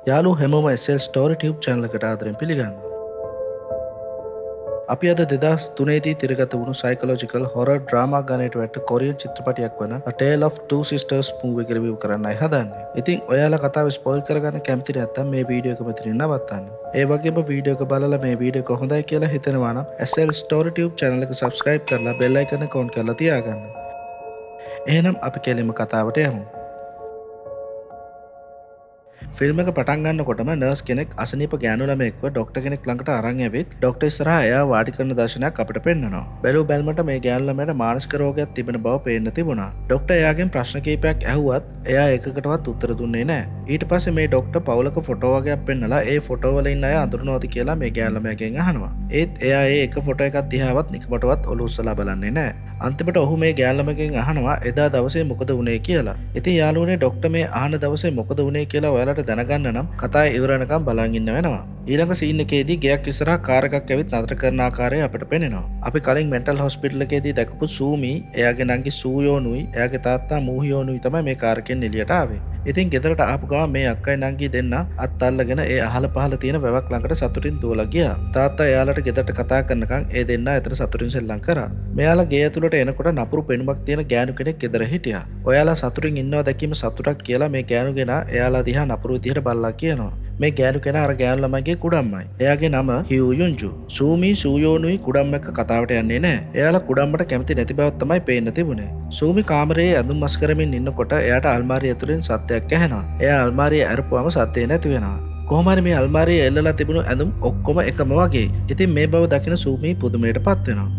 යාළුවෝ හැමෝම SL Story Tube channel එකට ආදරෙන් පිළිගන්නවා. අපි අද 2003 දී තිරගත වුණු psychological horror drama ගණයට වැට කොරියන් චිත්‍රපටයක් වන A Tale of Two Sisters movie එක review කරන්නයි හදන්නේ. ඉතින් ඔයාලා කතාව spoil කරගන්න කැමති නැත්නම් මේ වීඩියෝ එක මෙතනින් නවත්තන්න. ඒ වගේම වීඩියෝ එක බලලා මේ වීඩියෝ එක හොඳයි කියලා හිතෙනවා නම් SL Story Tube channel එක subscribe කරලා bell icon එක on කරලා තියාගන්න. එහෙනම් අපි කෙලින්ම කතාවට යමු. ෆිල්ම් එක පටන් ගන්නකොටම නර්ස් කෙනෙක් අසනීප ගෑනු ළමයෙක්ව ඩොක්ටර් කෙනෙක් ළඟට අරන් ඇවිත් ඩොක්ටර් ඉස්සරහා එයා වාඩි කරන දර්ශනයක් අපිට පෙන්වනවා. බැලුව බැලමට මේ ගෑනු ළමයාට මානසික රෝගයක් තිබෙන බව පේන්න තිබුණා. ඩොක්ටර් එයාගෙන් ප්‍රශ්න කිහිපයක් ඇහුවත් එයා එකකටවත් උත්තර දුන්නේ නැහැ. ඊට පස්සේ මේ ඩොක්ටර් පවුලක ෆොටෝ වගේක් පෙන්නලා ඒ ෆොටෝ වල ඉන්න අය අඳුරනවද කියලා මේ ගෑනු ළමයාගෙන් අහනවා. ඒත් එයා ඒ එක ෆොටෝ එකක් දිහාවත් නිකමටවත් ඔලුව උස්සලා බලන්නේ නැහැ. අන්තිමට ඔහු මේ ගෑනු ළමයාගෙන් අහනවා එදා දවසේ මොකද වුනේ කියලා. ඉතින් යාළුවනේ ඩොක්ටර් මේ අහන දවසේ මොකද වුනේ කියලා ඔයාලට දැනගන්න නම් කතා ඉවරනකම් බලන් ඉන්න වෙනවා. ඊළඟ සීන් එකේදී ගයක් ඉස්සරහා කාර් එකක් ඇවිත් නතර කරන ආකාරය අපිට පෙනෙනවා. අපි කලින් මෙන්ටල් හොස්පිටල් එකේදී දැකපු සූමි, එයාගේ නංගි සූයෝනුයි, එයාගේ තාත්තා මූහියෝනුයි තමයි මේ කාර් එකෙන් එළියට ආවේ. ඉතින් ගෙදරට ආපු ගමන් මේ අක්කයි නංගි දෙන්න අත් අල්ලගෙන ඒ අහල පහල තියෙන වැවක් ළඟට සතුටින් දුවලා ගියා. තාත්තා එයාලට ගෙදරට කතා කරනකම් ඒ දෙන්න එතන සතුටින් සෙල්ලම් කරා. මෙයාලා ගේ ඇතුළට එනකොට නපුරු පෙනුමක් තියෙන ගෑනු කෙනෙක් ගෙදර හිටියා. ඔයාලා සතුටින් ඉන්නවා දැකීම සතුටක් කියලා මේ ගෑනු ගෙනා එයාලා දිහා නපුරු විදිහට බලලා කියනවා. මේ ගෑනු කෙනා අර ගෑනු ළමයිගේ කුඩම්මයි. එයාගේ නම හියු යුන්ජු. සූමි සූයෝනුයි කුඩම් එක්ක කතාවට යන්නේ නැහැ. එයාලා කුඩම්මට කැමති නැති බවක් තමයි පේන්න තිබුණේ. සූමි කාමරයේ ඇඳුම් මස් කරමින් ඉන්නකොට එයාට අල්මාරිය ඇතුලෙන් සත්‍යයක් ඇහෙනවා. එයා අල්මාරිය ඇරපුවම සත්‍යය නැති වෙනවා. කොහොම හරි මේ අල්මාරියේ එල්ලලා තිබුණු ඇඳුම් ඔක්කොම එකම වගේ. ඉතින් මේ බව දකින සූමි පුදුමයටපත් වෙනවා.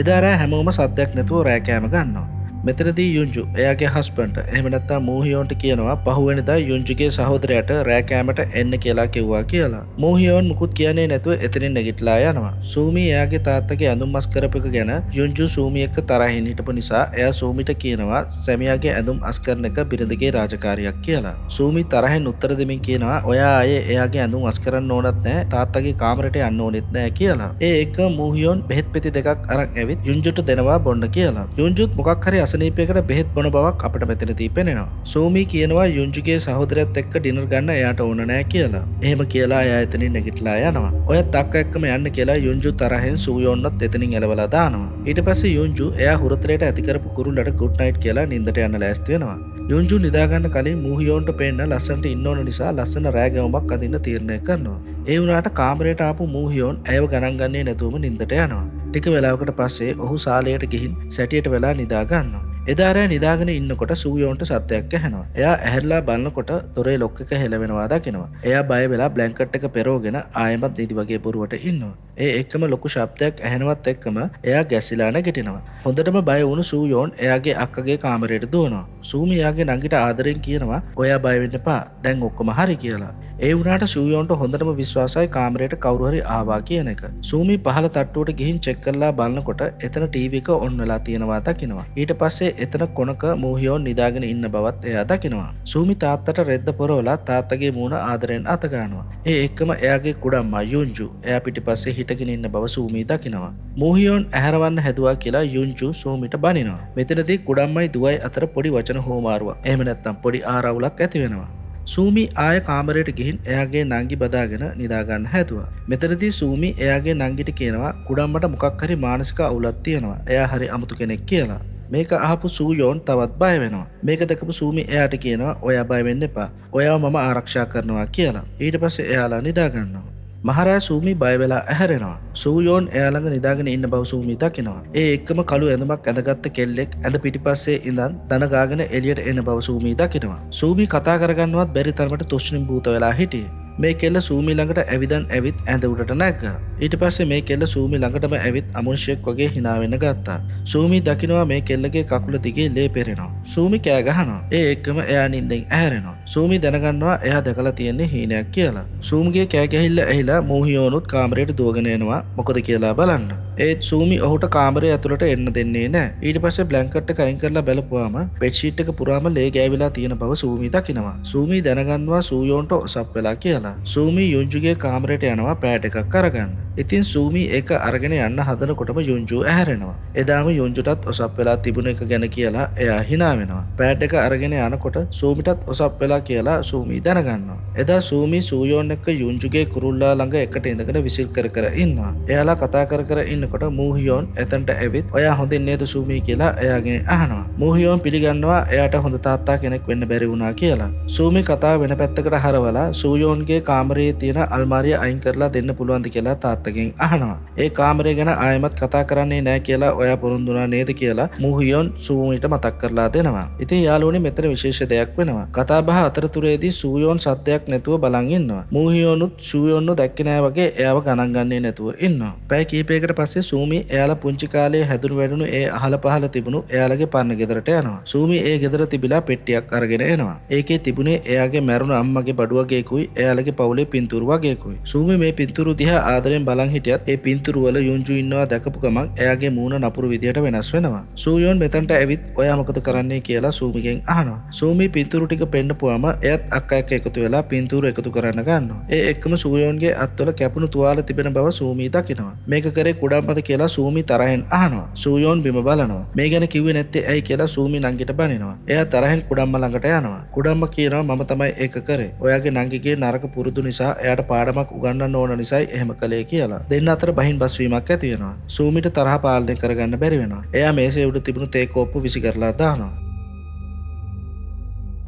එදා රෑ හැමෝම සත්‍යයක් නැතුව රෑ කෑම ගන්නවා. මෙතනදී යුන්ජු එයාගේ හස්බන්ඩ් එහෙම නැත්නම් මෝහියෝන්ට කියනවා පහුවෙනිදා යුන්ජුගේ සහෝදරයාට රෑ කෑමට එන්න කියලා කිව්වා කියලා. මෝහියෝන් මුකුත් කියන්නේ නැතුව එතනින් නැගිටලා යනවා. සූමි එයාගේ තාත්තගේ ඇඳුම් මස් කරපු එක ගැන යුන්ජු සූමි එක්ක තරහින් හිටපු නිසා එයා සූමිට කියනවා සැමියාගේ ඇඳුම් අස් කරන එක බිරිඳගේ රාජකාරියක් කියලා. සූමි තරහින් උත්තර දෙමින් කියනවා ඔයා ආයේ එයාගේ ඇඳුම් අස් කරන්න ඕනත් නැහැ තාත්තගේ කාමරයට යන්න ඕනෙත් නැහැ කියලා. ඒ එක මෝහියෝන් බෙහෙත් පෙති දෙකක් අරන් ඇවිත් යුන්ජුට දෙනවා බොන්න කියලා. යුන්ජුත් මොකක් හරි අසනීපයකට බෙහෙත් බොන බවක් අපිට මෙතනදී පෙනෙනවා. සූමි කියනවා යුන්ජුගේ සහෝදරයත් එක්ක ඩිනර් ගන්න එයාට ඕන නැහැ කියලා. එහෙම කියලා එයා එතනින් නැගිටලා යනවා. ඔයත් අක්ක එක්කම යන්න කියලා යුන්ජු තරහෙන් සූයෝන්නත් එතනින් එලවලා දානවා. ඊට පස්සේ යුන්ජු එයා හුරතලයට ඇති කරපු කුරුල්ලට ගුඩ් නයිට් කියලා නිින්දට යන්න ලෑස්ති වෙනවා. යුන්ජු නිදාගන්න කලින් මූහියෝන්ට පේන්න ලස්සනට ඉන්න ඕන නිසා ලස්සන රෑ ගැවුමක් අඳින්න තීරණය කරනවා. ඒ වුණාට කාමරයට ආපු මූහියෝන් ඇයව ගණන් ගන්නේ නැතුවම නිින්දට යනවා. ටික වෙලාවකට පස්සේ ඔහු සාලයට ගිහින් සැටියට වෙලා නිදා ගන්නවා. එදා රෑ නිදාගෙන ඉන්නකොට සූයෝන්ට සත්‍යයක් ඇහෙනවා. එයා ඇහැරලා බලනකොට දොරේ ලොක් එක හෙලවෙනවා දකිනවා. එයා බය වෙලා බ්ලැන්කට් එක පෙරෝගෙන ආයෙමත් නිදි වගේ බොරුවට ඉන්නවා. ඒ එක්කම ලොකු ශබ්දයක් ඇහෙනවත් එක්කම එයා ගැසිලා නැගිටිනවා. හොඳටම බය වුණු සූයෝන් එයාගේ අක්කගේ කාමරයට දුවනවා. සූමි එයාගේ නංගිට ආදරෙන් කියනවා ඔයා බය වෙන්න එපා. දැන් ඔක්කොම හරි කියලා. ඒ වුණාට සූයෝන්ට හොඳටම විශ්වාසයි කාමරයට කවුරු හරි ආවා කියන එක. සූමි පහළ තට්ටුවට ගිහින් චෙක් කරලා බලනකොට එතන ටීවී එක ඔන් වෙලා තියෙනවා දකිනවා. ඊට පස්සේ එතන කොනක මූහියෝන් නිදාගෙන ඉන්න බවත් එයා දකිනවා. සූමි තාත්තට රෙද්ද පොරවලා තාත්තගේ මූණ ආදරෙන් අත ගන්නවා. ඒ එක්කම එයාගේ කුඩම්මා යුන්ජු එයා පිටිපස්සේ හිටගෙන ඉන්න බව සූමි දකිනවා. මූහියෝන් ඇහැරවන්න හැදුවා කියලා යුන්ජු සූමිට බනිනවා. මෙතනදී කුඩම්මයි දුවයි අතර පොඩි වචන හෝමාරුවක්. එහෙම නැත්නම් පොඩි ආරවුලක් ඇති වෙනවා. සූමි ආය කාමරයට ගිහින් එයාගේ නංගි බදාගෙන නිදාගන්න හැදුවා. මෙතනදී සූමි එයාගේ නංගිට කියනවා කුඩම්මට මොකක් හරි මානසික අවුලක් තියෙනවා. එයා හරි අමුතු කෙනෙක් කියලා. මේක අහපු සූයෝන් තවත් බය වෙනවා. මේක දැකපු සූමි එයාට කියනවා ඔයා බය වෙන්න එපා. ඔයාව මම ආරක්ෂා කරනවා කියලා. ඊට පස්සේ එයාලා නිදා ගන්නවා. මහරෑ සූමි බය වෙලා ඇහැරෙනවා. සූයෝන් එයා ළඟ නිදාගෙන ඉන්න බව සූමි දකිනවා. ඒ එක්කම කළු ඇඳුමක් ඇඳගත්ත කෙල්ලෙක් ඇඳ පිටිපස්සේ ඉඳන් දන ගාගෙන එළියට එන බව සූමි දකිනවා. සූමි කතා කරගන්නවත් බැරි තරමට තුෂ්ණිම් භූත වෙලා හිටියේ. මේ කෙල්ල සූමි ළඟට ඇවිදන් ඇවිත් ඇඳ උඩට නැග්ගා. ඊට පස්සේ මේ කෙල්ල සූමි ළඟටම ඇවිත් අමුන්ෂෙක් වගේ hina වෙන්න ගත්තා. සූමි දකිනවා මේ කෙල්ලගේ කකුල දිගේ ලේ පෙරෙනවා. සූමි කෑ ගහනවා. ඒ එක්කම එයා නිින්දෙන් ඇහැරෙනවා. සූමි දැනගන්නවා එයා දැකලා තියෙන්නේ හීනයක් කියලා. සූමිගේ කෑ ගැහිල්ල ඇහිලා මෝහියෝනුත් කාමරයට දුවගෙන එනවා මොකද කියලා බලන්න. ඒත් සූමි ඔහුට කාමරය ඇතුළට එන්න දෙන්නේ නැහැ. ඊට පස්සේ බ්ලැන්කට් එක අයින් කරලා බලපුවාම බෙඩ් ෂීට් එක පුරාම ලේ ගෑවිලා තියෙන බව සූමි දකිනවා. සූමි දැනගන්නවා සූයෝන්ට ඔසප් වෙලා කියලා. සූමි යුන්ජුගේ කාමරයට යනවා පෑඩ් එකක් අරගන්න. ඉතින් සූමි ඒක අරගෙන යන්න හදනකොටම යුන්ජු ඇහැරෙනවා. එදාම යුන්ජුටත් ඔසප් වෙලා තිබුණ එක ගැන කියලා එයා hina වෙනවා. පෑඩ් එක අරගෙන යනකොට සූමිටත් ඔසප් වෙලා කියලා සූමි දැනගන්නවා. එදා සූමි සූයෝන් එක්ක යුන්ජුගේ කුරුල්ලා ළඟ එකට ඉඳගෙන විසිල් කර කර ඉන්නවා. එයාලා කතා කර කර ඉන්නකොට මූහියෝන් එතනට ඇවිත් ඔයා හොඳින් නේද සූමි කියලා එයාගෙන් අහනවා. මූහියෝන් පිළිගන්නවා එයාට හොඳ තාත්තා කෙනෙක් වෙන්න බැරි වුණා කියලා. සූමි කතාව වෙන පැත්තකට හරවලා සූයෝන්ගේ කාමරයේ තියෙන අල්මාරිය අයින් කරලා දෙන්න පුළුවන්ද කියලා තාත්තගෙන් අහනවා. ඒ කාමරය ගැන ආයෙමත් කතා කරන්නේ නැහැ කියලා ඔයා පොරොන්දුනා නේද කියලා මූහියෝන් සූමිට මතක් කරලා දෙනවා. ඉතින් යාළුවනේ මෙතන විශේෂ දෙයක් වෙනවා. කතාබහ අතරතුරේදී සූයෝන් සද්දයක් නැතුව බලන් ඉන්නවා. මූහියෝනුත් සූයෝන්ව දැක්කේ නැහැ වගේ එයාව ගණන් ගන්නේ නැතුව ඉන්නවා. පැය කීපයකට පස්සේ සූමි එයාලා පුංචි කාලේ හැදුණු වැඩුණු ඒ අහල පහල තිබුණු එයාලගේ පරණ ගෙදරට යනවා. සූමි ඒ ගෙදර තිබිලා පෙට්ටියක් අරගෙන එනවා. ඒකේ තිබුණේ එයාගේ මැරුණු අම්මගේ බඩු වගේකුයි එයාලගේ පවුලේ පින්තූරු වගේකුයි. සූමි මේ පින්තූරු දිහා ආදරෙන් බලන් හිටියත් ඒ පින්තූරු වල යුන්ජු ඉන්නවා දැකපු ගමන් එයාගේ මූණ නපුරු විදියට වෙනස් වෙනවා. සූයෝන් මෙතනට ඇවිත් ඔයා මොකද කරන්නේ කියලා සූමිගෙන් අහනවා. සූමි පින්තූරු ටික පෙන්නපුවාම එයත් අක්කා එක්ක එකතු වෙලා පින්තූරු එකතු කරන්න ගන්නවා. ඒ එක්කම සූයෝන්ගේ අත්වල කැපුණු තුවාල තිබෙන බව සූමි දකිනවා. මේක කරේ කුඩම්මද කියලා සූමි තරහෙන් අහනවා. සූයෝන් බිම බලනවා. මේ ගැන කිව්වේ නැත්තේ ඇයි කියලා සූමි නංගිට බනිනවා. එයා තරහෙන් කුඩම්ම ළඟට යනවා. කුඩම්ම කියනවා මම තමයි ඒක කරේ. ඔයාගේ නංගිගේ නරක පුරුදු නිසා එයාට පාඩමක් උගන්වන්න ඕන නිසායි එහෙම කළේ කියලා. දෙන්න අතර බහින් බස් වීමක් ඇති වෙනවා. සූමිට තරහ පාලනය කරගන්න බැරි වෙනවා. එයා මේසේ උඩ තිබුණු තේ කෝප්පු විසි කරලා දානවා.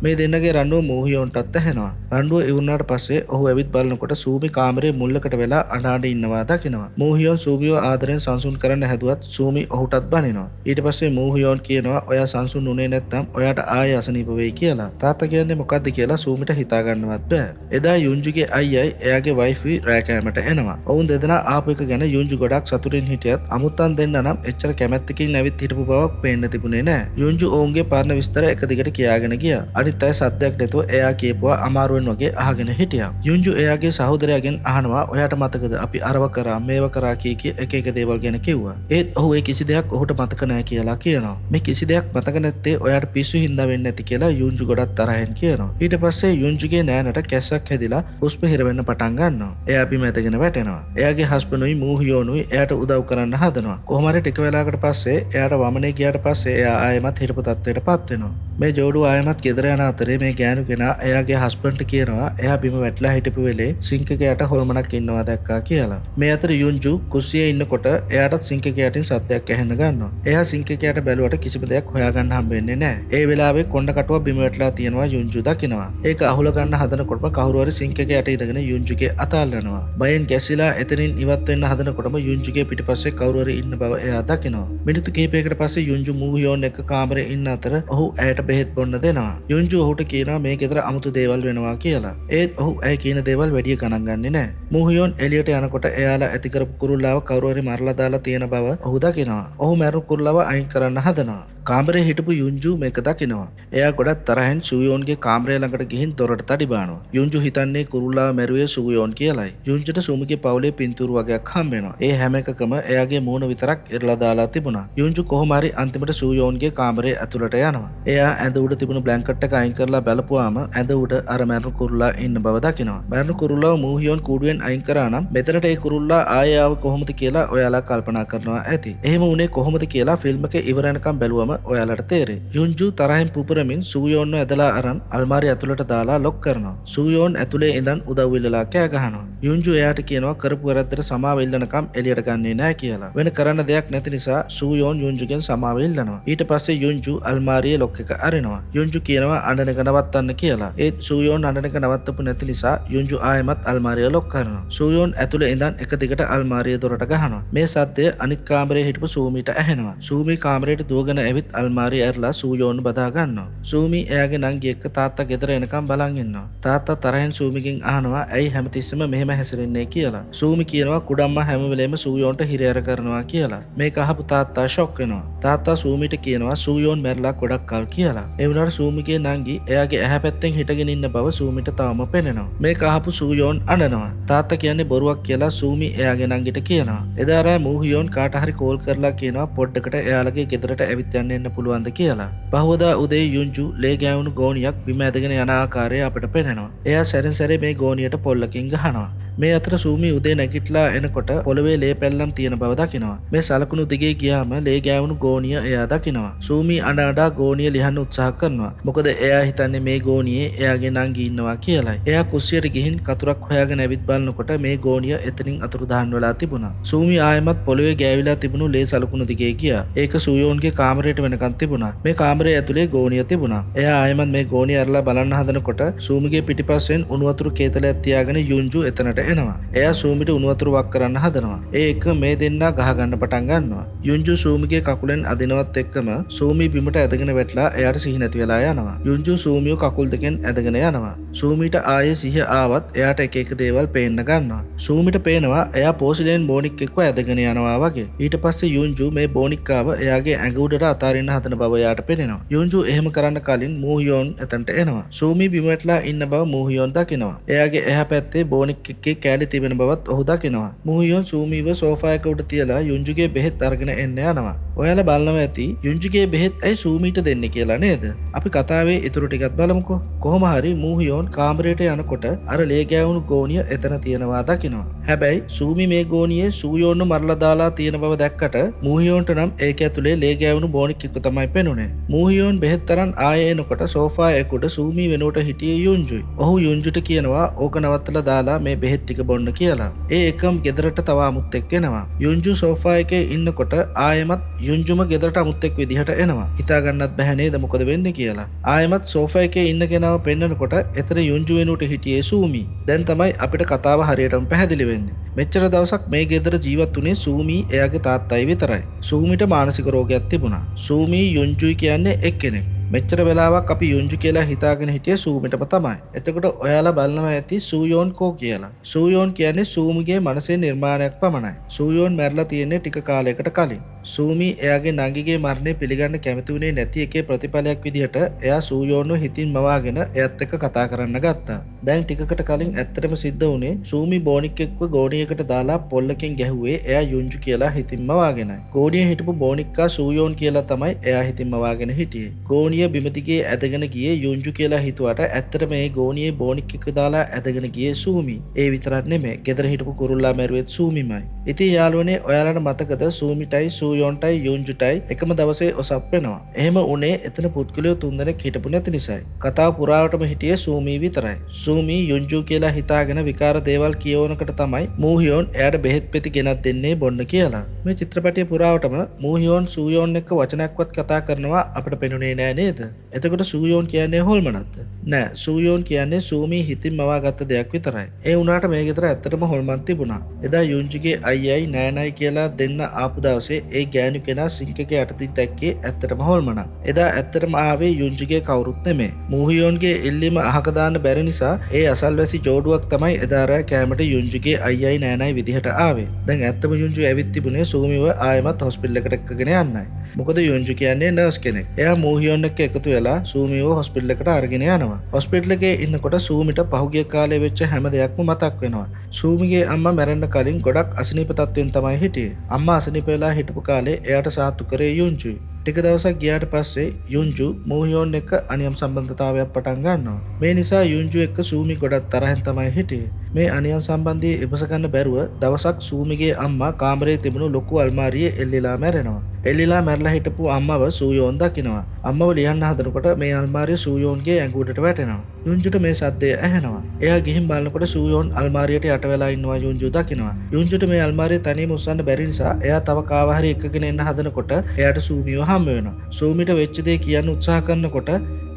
මේ දෙන්නගේ රණ්ඩුව මූහියෝන්ටත් ඇහෙනවා. රණ්ඩුව ඉවරනාට පස්සේ ඔහු ඇවිත් බලනකොට සූමි කාමරේ මුල්ලකට වෙලා අඬ ඉන්නවා දකිනවා. මූහියෝන් සූමිව ආදරෙන් සංසුන් කරන්න හැදුවත් සූමි ඔහුටත් බනිනවා. ඊට පස්සේ මූහියෝන් කියනවා ඔයා සංසුන් උනේ නැත්නම් ඔයාට ආයෙ අසනීප වෙයි කියලා. තාත්තා කියන්නේ මොකද්ද කියලා සූමිට හිතා ගන්නවත් බෑ. එදා යුන්ජුගේ අයියයි එයාගේ වයිෆ්යි රෑ කෑමට එනවා. ඔවුන් දෙදෙනා ආපු එක ගැන යුන්ජු ගොඩක් සතුටින් හිටියත් අමුත්තන් දෙන්න නම් එච්චර කැමැත්තකින් ඇවිත් හිටපු බවක් පේන්න තිබුණේ නෑ. යුන්ජු ඔවුන්ගේ පරණ විස්තර එක දිගට කියාගෙන ගියා. අනිත් අය සද්දයක් නැතුව එයා කියපුවා අමාරුවෙන් වගේ අහගෙන හිටියා. යුන්ජු එයාගේ සහෝදරයාගෙන් අහනවා ඔයාට මතකද අපි අරව කරා මේව කරා කී එක එක දේවල් ගැන කිව්වා. ඒත් ඔහු ඒ කිසි දෙයක් ඔහුට මතක නැහැ කියලා කියනවා. මේ කිසි දෙයක් මතක නැත්තේ ඔයාට පිස්සු හින්දා වෙන්නේ නැති කියලා යුන්ජු ගොඩක් තරහෙන් කියනවා. ඊට පස්සේ යුන්ජුගේ නෑනට කැස්සක් හැදිලා හුස්ම හිර වෙන්න පටන් ගන්නවා. එයා බිම ඇදගෙන වැටෙනවා. එයාගේ හස්බන්ඩ්ුයි මූහියෝනුයි එයාට උදව් කරන්න හදනවා. කොහොම හරි ටික වෙලාවකට පස්සේ එයාට වමනේ ගියාට පස්සේ එයා ආයෙමත් හිටපු තත්ත්වයටපත් වෙනවා. මේ ජෝඩුව ආයෙමත් ගෙදර යන අතරේ මේ ගෑනු කෙනා එයාගේ හස්බන්ඩ්ට කියනවා එයා බිම වැටලා හිටපු වෙලේ සිංක් එක යට හොල්මනක් ඉන්නවා දැක්කා කියලා. මේ අතර යුන්ජු කුස්සියේ ඉන්නකොට එයාටත් සිංක් එක යටින් සද්දයක් ඇහෙන්න ගන්නවා. එයා සිංක් එක යට බැලුවට කිසිම දෙයක් හොයාගන්න හම්බෙන්නේ නැහැ. ඒ වෙලාවේ කොණ්ඩ කටුව බිම වැටලා තියෙනවා යුන්ජු දකිනවා. ඒක අහුල ගන්න හදනකොටම කවුරු හරි සිංක් එක යට ඉඳගෙන යුන්ජුගේ අත අල්ලනවා. බයෙන් ගැසිලා එතනින් ඉවත් වෙන්න හදනකොටම යුන්ජුගේ පිටිපස්සේ කවුරු හරි ඉන්න බව එයා දකිනවා. මිනිත්තු කිහිපයකට පස්සේ යුන්ජු මූහියෝන් එක්ක කාමරේ ඉන්න අතර ඔහු ඇයට බෙහෙත් බොන්න දෙනවා. යුන්ජු ඔහුට කියනවා මේ ගෙදර අමුතු දේවල් වෙනවා කියලා. ඒත් ඔහු ඇයි කියන දේවල් වැඩිය ගණන් ගන්නේ නැහැ. මූහියෝන් එළියට යනකොට එයාලා ඇති කරපු කුරුල්ලාව කවුරු හරි මරලා දාලා තියෙන බව ඔහු දකිනවා. ඔහු මැරුණු කුරුල්ලාව අයින් කරන්න හදනවා. කාමරේ හිටපු යුන්ජු මේක දකිනවා. එයා ගොඩක් තරහෙන් සූයෝන්ගේ කාමරය ළඟට ගිහින් දොරට තඩි බානවා. යුන්ජු හිතන්නේ කුරුල්ලාව මැරුවේ සූයෝන් කියලායි. යුන්ජුට සූමිගේ පවුලේ පින්තූරු වගේක් හම්බ වෙනවා. ඒ හැම එකකම එයාගේ මූණ විතරක් එරලා දාලා තිබුණා. යුන්ජු කොහොම හරි අන්තිමට සූයෝන්ගේ කාමරේ ඇතුළට යනවා. එයා ඇඳ උඩ තිබුණු බ්ලැන්කට් එක අයින් කරලා බලපුවාම ඇඳ උඩ අර මැරුණු කුරුල්ලා ඉන්න බව දකිනවා. මැරුණු කුරුල්ලාව මූහියෝන් කූඩුවෙන් අයින් කරා නම් මෙතනට ඒ කුරුල්ලා ආයෙ ආව කොහොමද කියලා ඔයාලා කල්පනා කරනවා ඇති. එහෙම උනේ කොහොමද කියලා ෆිල්ම් එක ඉවර වෙනකම් බැලුවම ඔයාලට තේරෙයි. යුන්ජු තරහින් පුපුරමින් සූයෝන්ව ඇදලා අරන් අල්මාරිය ඇතුළට දාලා ලොක් කරනවා. සූයෝන් ඇතුලේ ඉඳන් උදව් ඉල්ලලා කෑ ගහනවා. යුන්ජු එයාට කියනවා කරපු වැරද්දට සමාව ඉල්ලනකම් එළියට ගන්නේ නැහැ කියලා. වෙන කරන්න දෙයක් නැති නිසා සූයෝන් යුන්ජුගෙන් සමාව ඉල්ලනවා. ඊට පස්සේ යුන්ජු අල්මාරියේ ලොක් එක අරිනවා. යුන්ජු කියනවා අඬන එක නවත්තන්න කියලා. ඒත් සූයෝන් අඬන එක නවත්තපු නැති නිසා යුන්ජු ආයෙමත් අල්මාරිය ලොක් කරනවා. සූයෝන් ඇතුලේ ඉඳන් එක දිගට අල්මාරිය දොරට ගහනවා. මේ සද්දය අනිත් කාමරේ හිටපු සූමිට ඇහෙනවා. සූමි කාමරේට දුවගෙන ඇවිත් අල්මාරිය ඇරලා සූයෝන් බදා ගන්නවා. සූමි එයාගේ නංගි එක්ක තාත්තා ගෙදර එනකම් බලන් ඉන්නවා. තාත්තා තරහෙන් සූමිගෙන් අහනවා ඇයි හැමතිස්සෙම මෙහෙම හැසිරෙන්නේ කියලා. සූමි කියනවා කුඩම්මා හැම වෙලේම සූයෝන්ට හිරෑර කරනවා කියලා. මේක අහපු තාත්තා ෂොක් වෙනවා. තාත්තා සූමිට කියනවා සූයෝන් මැරලා ගොඩක් කල් කියලා. ඒ වුණාට සූමිගේ නංගි එයාගේ ඇහැ පැත්තෙන් හිටගෙන ඉන්න බව සූමිට තවම පෙනෙනවා. මේක අහපු සූයෝන් අඬනවා. තාත්තා කියන්නේ බොරුවක් කියලා සූමි එයාගේ නංගිට කියනවා. එදා රෑ මූහියෝන් කාට හරි කෝල් කරලා කියනවා පොඩ්ඩකට එයාලගේ ගෙදරට ඇවිත් යන්න එන්න පුළුවන්ද කියලා. පහවදා උදේ යුන්ජු ලේ ගෑවුණු ගෝනියක් බිම ඇදගෙන යන ආකාරය අපට පෙනෙනවා. එයා සැරින් සැරේ මේ ගෝනියට පොල්ලකින් ගහනවා. මේ අතර සූමි උදේ නැගිටලා එනකොට පොළවේ ලේ පැල්ලම් තියෙන බව දකිනවා. මේ සලකුණු දිගේ ගියාම ලේ ගෑවුණු ගෝණිය එයා දකිනවා. සූමි අඬ අඬා ගෝණිය ලියන්න උත්සාහ කරනවා. මොකද එයා හිතන්නේ මේ ගෝණියේ එයාගේ නංගි ඉන්නවා කියලායි. එයා කුස්සියට ගිහින් කතුරක් හොයාගෙන ඇවිත් බලනකොට මේ ගෝණිය එතනින් අතුරුදහන් වෙලා තිබුණා. සූමි ආයෙමත් පොළවේ ගෑවිලා තිබුණු ලේ සලකුණු දිගේ ගියා. ඒක සූයෝන්ගේ කාමරයට වෙනකන් තිබුණා. මේ කාමරයේ ඇතුලේ ගෝණිය තිබුණා. එයා ආයෙමත් මේ ගෝණිය අරලා බලන්න හදනකොට සූමිගේ පිටිපස්සෙන් උණු වතුර කේතලයක් තියාගෙන යුන්ජු එතනට එනවා. එයා සූමිට උණු වතුර වක් කරන්න හදනවා. ඒ එක මේ දෙන්නා ගහ ගන්න පටන් ගන්නවා. යුන්ජු සූමිගේ කකුලෙන් අදිනවත් එක්කම සූමි බිමට ඇදගෙන වැටලා එයාට සිහි නැති වෙලා යනවා. යුන්ජු සූමිව කකුල් දෙකෙන් ඇදගෙන යනවා. සූමිට ආයේ සිහිය ආවත් එයාට එක එක දේවල් පේන්න ගන්නවා. සූමිට පේනවා එයා පෝසිලෙන් බෝනික් එක්ව ඇදගෙන යනවා වගේ. ඊට පස්සේ යුන්ජු මේ බෝනික්කාව එයාගේ ඇඟ උඩට අතාරින්න හදන බව එයාට පේනවා. යුන්ජු එහෙම කරන්න කලින් මූහියෝන් එතනට එනවා. සූමි බිම වැටලා ඉන්න බව මූහියෝන් දකිනවා. එයාගේ එහා පැත්තේ බෝනික් එක්කේ කෑලි තිබෙන බවත් ඔහු දකිනවා. මූහියෝන් සූමිව සෝෆා එක උඩ තියලා යුන්ජුගේ බෙහෙත් අරගෙන එන්න යනවා. ඔයාලා බලනවා ඇති යුන්ජුගේ බෙහෙත් ඇයි සූමිට දෙන්නේ කියලා නේද? අපි කතාවේ ඊටු ටිකක් බලමුකෝ. කොහොම හරි මූහියෝන් කාමරයට යනකොට අර ලේ ගෑවුණු ගෝණිය එතන තියනවා දකිනවා. හැබැයි සූමි මේ ගෝණියේ සූයෝන්ව මරලා දාලා තියෙන බව දැක්කට මූහියෝන්ට නම් ඒක ඇතුලේ ලේ ගෑවුණු බෝනික් එක්ක තමයි පෙනුනේ. මූහියෝන් බෙහෙත් තරන් ආයේ එනකොට සෝෆා එක උඩ සූමි වෙනුවට හිටියේ යුන්ජුයි. ඔහු යුන්ජුට කියනවා ඕක නවත්තලා දාලා මේ බෙහෙත් ටික බොන්න කියලා. ඒ එකම ගෙදරට තව අමුත් එක්ක එනවා. යුන්ජු සෝෆා එකේ ඉන්නකොට ආයෙමත් යුන්ජුම ගෙදරට අමුත් එක්ක විදිහට එනවා. හිතා ගන්නත් බැහැ නේද මොකද වෙන්නේ කියලා. ආයෙමත් සෝෆා එකේ ඉන්න කෙනාව පෙන්නනකොට එතන යුන්ජු වෙනුවට හිටියේ සූමි. දැන් තමයි අපිට කතාව හරියටම පැහැදිලි වෙන්නේ. මෙච්චර දවසක් මේ ගෙදර ජීවත් වුණේ සූමි එයාගේ තාත්තයි විතරයි. සූමිට මානසික රෝගයක් තිබුණා. සූමි යුන්ජුයි කියන්නේ එක්කෙනෙක්. මෙච්චර වෙලාවක් අපි යුන්ජු කියලා හිතාගෙන හිටියේ සූමිටම තමයි. එතකොට ඔයාලා බලනවා ඇති සූයෝන් කෝ කියලා. සූයෝන් කියන්නේ සූමිගේ මනසේ නිර්මාණයක් පමණයි. සූයෝන් මැරලා තියෙන්නේ ටික කාලයකට කලින්. සූමි එයාගේ නංගිගේ මරණය පිළිගන්න කැමති වුණේ නැති එකේ ප්‍රතිඵලයක් විදිහට එයා සූයෝන්ව හිතින් මවාගෙන එයත් එක්ක කතා කරන්න ගත්තා. දැන් ටිකකට කලින් ඇත්තටම සිද්ධ වුණේ සූමි බෝනික් එක්ක ගෝණියකට දාලා පොල්ලකින් ගැහුවේ එයා යුන්ජු කියලා හිතින් මවාගෙනයි. ගෝණියේ හිටපු බෝනික්කා සූයෝන් කියලා තමයි එයා හිතින් මවාගෙන හිටියේ. ගෝණිය බිම දිගේ ඇදගෙන ගියේ යුන්ජු කියලා හිතුවට ඇත්තටම මේ ගෝණියේ බෝනික් එක්ක දාලා ඇදගෙන ගියේ සූමි. ඒ විතරක් නෙමෙයි. ගෙදර හිටපු කුරුල්ලා මැරුවෙත් සූමිමයි. ඉතින් යාළුවනේ ඔයාලට මතකද සූමිටයි සූයෝන්ටයි යුන්ජුටයි එකම දවසේ ඔසප් වෙනවා. එහෙම උනේ එතන පුද්ගලයෝ තුන්දෙනෙක් හිටපු නැති නිසායි. කතාව පුරාවටම හිටියේ සූමි විතරයි. සූමි යුන්ජු කියලා හිතාගෙන විකාර දේවල් කියවනකට තමයි මූහියෝන් එයාට බෙහෙත් පෙති ගෙනත් දෙන්නේ බොන්න කියලා. මේ චිත්‍රපටයේ පුරාවටම මූහියෝන් සූයෝන් එක්ක වචනයක්වත් කතා කරනවා අපිට පෙනුනේ නෑ නේද? එතකොට සූයෝන් කියන්නේ හොල්මනක්ද? නෑ, සූයෝන් කියන්නේ සූමි හිතින් මවාගත්ත දෙයක් විතරයි. ඒ වුණාට මේ ගෙදර ඇත්තටම හොල්මන් තිබුණා. එදා යුන්ජුගේ අයියයි නෑනයි කියලා දෙන්න ආපු දවසේ ඒ ගෑනු කෙනා සිංක් එකේ යටතින් දැක්කේ ඇත්තටම හොල්මනක්. එදා ඇත්තටම ආවේ යුන්ජුගේ කවුරුත් නෙමෙයි. මූහියෝන්ගේ ඉල්ලීම අහක දාන්න බැරි නිසා ඒ අසල්වැසි ජෝඩුවක් තමයි එදා රෑ කෑමට යුන්ජුගේ අයියයි නෑනයි විදිහට ආවේ. දැන් ඇත්තම යුන්ජු ඇවිත් තිබුණේ සූමිව ආයෙමත් හොස්පිටල් එකට එක්කගෙන යන්නයි. මොකද යුන්ජු කියන්නේ නර්ස් කෙනෙක්. එයා මූහියෝන් එක්ක එකතු වෙලා සූමිව හොස්පිටල් එකට අරගෙන යනවා. හොස්පිටල් එකේ ඉන්නකොට සූමිට පහුගිය කාලේ වෙච්ච හැම දෙයක්ම මතක් වෙනවා. සූමිගේ අම්මා මැරෙන්න කලින් ගොඩක් අසනීප තත්ත්වෙන් තමයි හිටියේ. අම්මා අසනීප වෙලා හිටපු කාලේ එයාට සාත්තු කරේ යුන්ජුයි. ටික දවසක් ගියාට පස්සේ යුන්ජු මූහියෝන් එක්ක අනියම් සම්බන්ධතාවයක් පටන් ගන්නවා. මේ නිසා යුන්ජු එක්ක සූමි ගොඩක් තරහෙන් තමයි හිටියේ. මේ අනියම් සම්බන්ධයේ ඉවස ගන්න බැරුව දවසක් සූමිගේ අම්මා කාමරේ තිබුණු ලොකු අල්මාරියේ එල්ලිලා මැරෙනවා. එල්ලිලා මැරලා හිටපු අම්මව සූයෝන් දකිනවා. අම්මව ලියන්න හදනකොට මේ අල්මාරිය සූයෝන්ගේ ඇඟ උඩට වැටෙනවා. යුන්ජුට මේ සද්දය ඇහෙනවා. එයා ගිහින් බලනකොට සූයෝන් අල්මාරියට යට වෙලා ඉන්නවා යුන්ජු දකිනවා. යුන්ජුට මේ අල්මාරිය තනියම උස්සන්න බැරි නිසා එයා තව කාව හරි එකගෙන එන්න හදනකොට එයාට සූමිව හම්බ වෙනවා. සූමිට වෙච්ච දේ කියන්න උත්සාහ කරනකොට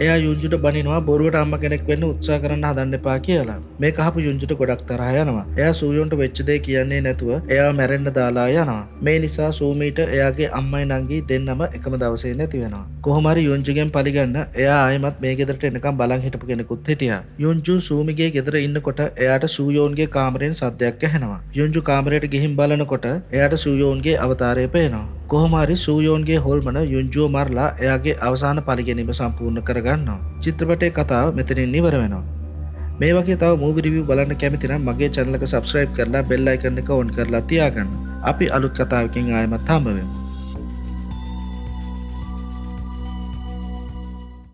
එයා යුන්ජුට බනිනවා බොරුවට අම්මා කෙනෙක් වෙන්න උත්සාහ කරන්න හදන්න එපා කියලා. මේක අහපු යුන්ජුට ගොඩක් තරහ යනවා. එයා සූයෝන්ට වෙච්ච දේ කියන්නේ නැතුව එයාව මැරෙන්න දාලා යනවා. මේ නිසා සූමිට එයාගේ අම්මයි නංගි දෙන්නම එකම දවසේ නැති වෙනවා. කොහොම හරි යුන්ජුගෙන් පරිගන්න එයා ආයෙමත් මේ ගෙදරට එනකම් බලන් හිටපු කෙනෙකුත් හිටියා. යුන්ජු සූමිගේ ගෙදර ඉන්නකොට එයාට සූයෝන්ගේ කාමරෙන් සද්දයක් ඇහෙනවා. යුන්ජු කාමරයට ගිහින් බලනකොට එයාට සූයෝන්ගේ අවතාරය පේනවා. කොහොම හරි සූයෝන්ගේ හොල්මන යුන්ජුව මරලා එයාගේ අවසාන පරිගැනීම සම්පූර්ණ කරගන්නවා. චිත්‍රපටයේ කතාව මෙතනින් ඉවර වෙනවා. මේ වගේ තව මූවි රිවිව් බලන්න කැමති නම් මගේ channel එක subscribe කරලා bell icon එක on කරලා තියාගන්න. අපි අලුත් කතාවකින් ආයෙමත් හම්බ වෙමු.